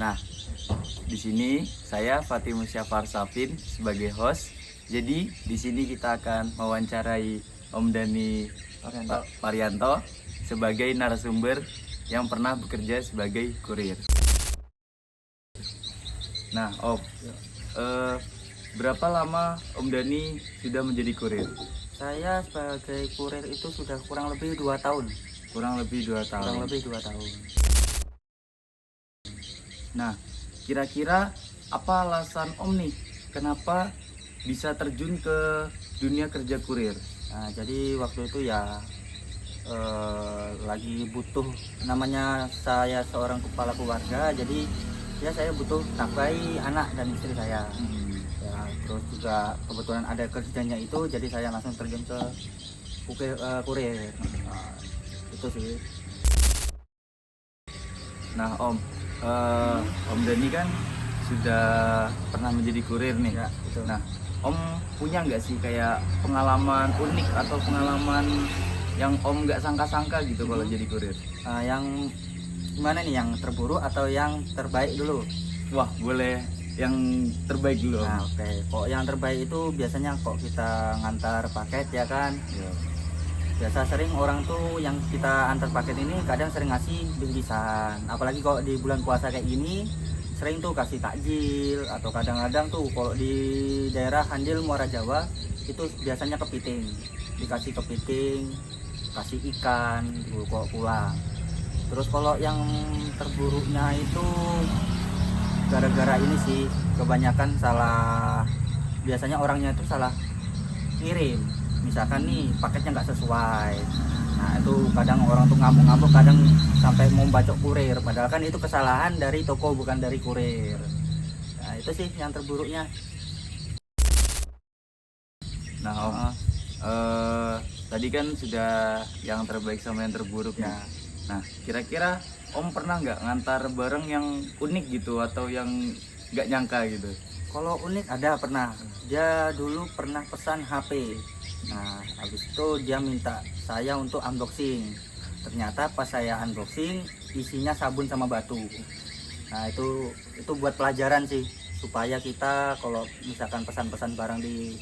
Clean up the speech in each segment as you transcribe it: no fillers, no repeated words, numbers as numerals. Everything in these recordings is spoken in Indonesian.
Nah, di sini saya Fatih Musyafar Safin sebagai host. Jadi di sini kita akan mewawancarai Om Dani Parianto sebagai narasumber yang pernah bekerja sebagai kurir. Nah, Om, berapa lama Om Dani sudah menjadi kurir? Saya sebagai kurir itu sudah kurang lebih 2 tahun. Kurang lebih 2 tahun. Kurang lebih 2 tahun. Nah, kira-kira apa alasan Om nih kenapa bisa terjun ke dunia kerja kurir? Nah, jadi waktu itu ya lagi butuh, namanya saya seorang kepala keluarga, jadi ya saya butuh nafkahi anak dan istri saya. Ya, terus juga kebetulan ada kerjanya itu, jadi saya langsung terjun ke kurir. Nah, itu sih. Nah, Om Dani kan sudah pernah menjadi kurir nih. Ya, itu. Nah, Om punya nggak sih kayak pengalaman unik atau pengalaman yang Om nggak sangka-sangka gitu kalau jadi kurir? Yang gimana nih, yang terburuk atau yang terbaik dulu? Wah, boleh yang terbaik dulu, Om. Nah, oke. Kok yang terbaik itu biasanya kok kita ngantar paket ya kan? Ya. Biasa sering orang tuh yang kita antar paket ini kadang sering ngasih bingkisan. Apalagi kalau di bulan puasa kayak gini, sering tuh kasih takjil, atau kadang-kadang tuh kalau di daerah Handil Muara Jawa itu biasanya kepiting. Dikasih kepiting, kasih ikan, kok pulang. Terus kalau yang terburuknya itu gara-gara ini sih, kebanyakan salah, biasanya orangnya itu salah ngirim. Misalkan nih paketnya nggak sesuai, nah itu kadang orang tuh ngamuk-ngamuk, kadang sampai mau bacok kurir, padahal kan itu kesalahan dari toko bukan dari kurir. Nah itu sih yang terburuknya. Nah, Om, tadi kan sudah yang terbaik sama yang terburuk Ya. nih. Nah, kira-kira Om pernah nggak ngantar barang yang unik gitu atau yang nggak nyangka gitu? Kalau unik ada, pernah. Dia dulu pernah pesan HP. Nah, habis itu dia minta saya untuk unboxing. Ternyata pas saya unboxing isinya sabun sama batu. Nah, itu buat pelajaran sih, supaya kita kalau misalkan pesan-pesan barang di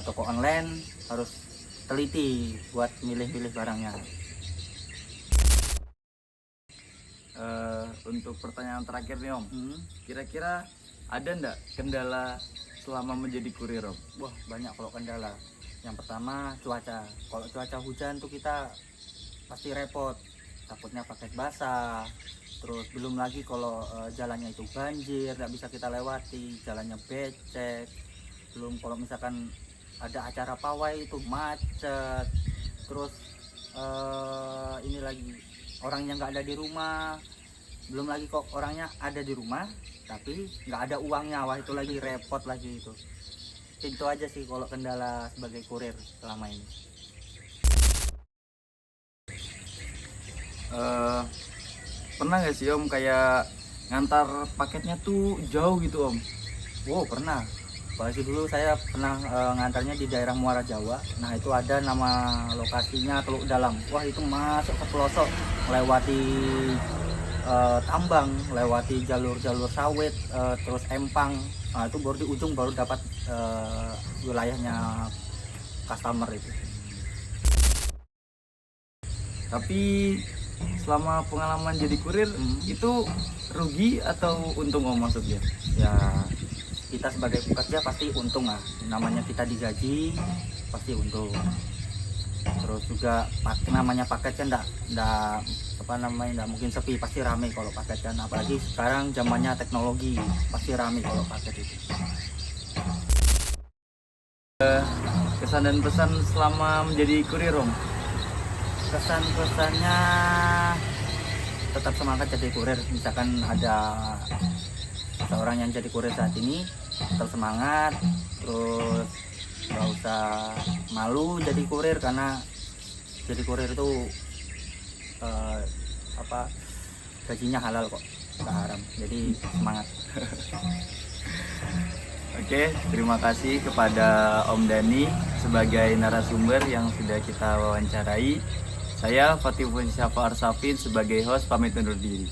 toko online harus teliti buat milih-milih barangnya. Untuk pertanyaan terakhir nih, Om, kira-kira ada nggak kendala selama menjadi kurir, Om? Wah, banyak kalau kendala. Yang pertama cuaca. Kalau cuaca hujan tuh kita pasti repot, takutnya paket basah. Terus belum lagi kalau jalannya itu banjir, nggak bisa kita lewati, jalannya becek. Belum kalau misalkan ada acara pawai itu macet. Terus ini lagi orangnya nggak ada di rumah. Belum lagi kok orangnya ada di rumah tapi nggak ada uangnya, wah itu lagi repot lagi itu. Itu aja sih kalau kendala sebagai kurir selama ini. Pernah nggak sih, Om, kayak ngantar paketnya tuh jauh gitu, Om? Wow, pernah. Apalagi dulu saya pernah ngantarnya di daerah Muara Jawa. Nah itu ada nama lokasinya Teluk Dalam. Wah itu masuk ke pelosok, melewati tambang, lewati jalur-jalur sawit, terus empang. Nah itu baru di ujung baru dapat wilayahnya customer itu. Tapi selama pengalaman jadi kurir itu rugi atau untung, Om, maksudnya? Ya kita sebagai pekerja pasti untung lah, namanya kita digaji pasti untung. Terus juga namanya paket kan enggak mungkin sepi, pasti rame kalau paket kan, apalagi sekarang zamannya teknologi, pasti rame kalau paket itu. Kesan dan pesan selama menjadi kurir, Om? Kesan-pesannya tetap semangat jadi kurir. Misalkan ada seorang yang jadi kurir saat ini, tetap semangat. Terus nggak usah malu jadi kurir, karena jadi kurir itu gajinya halal kok, nggak haram. Jadi semangat. Oke, terima kasih kepada Om Dani sebagai narasumber yang sudah kita wawancarai. Saya Fatih Musyafar Safin sebagai host pamit undur diri.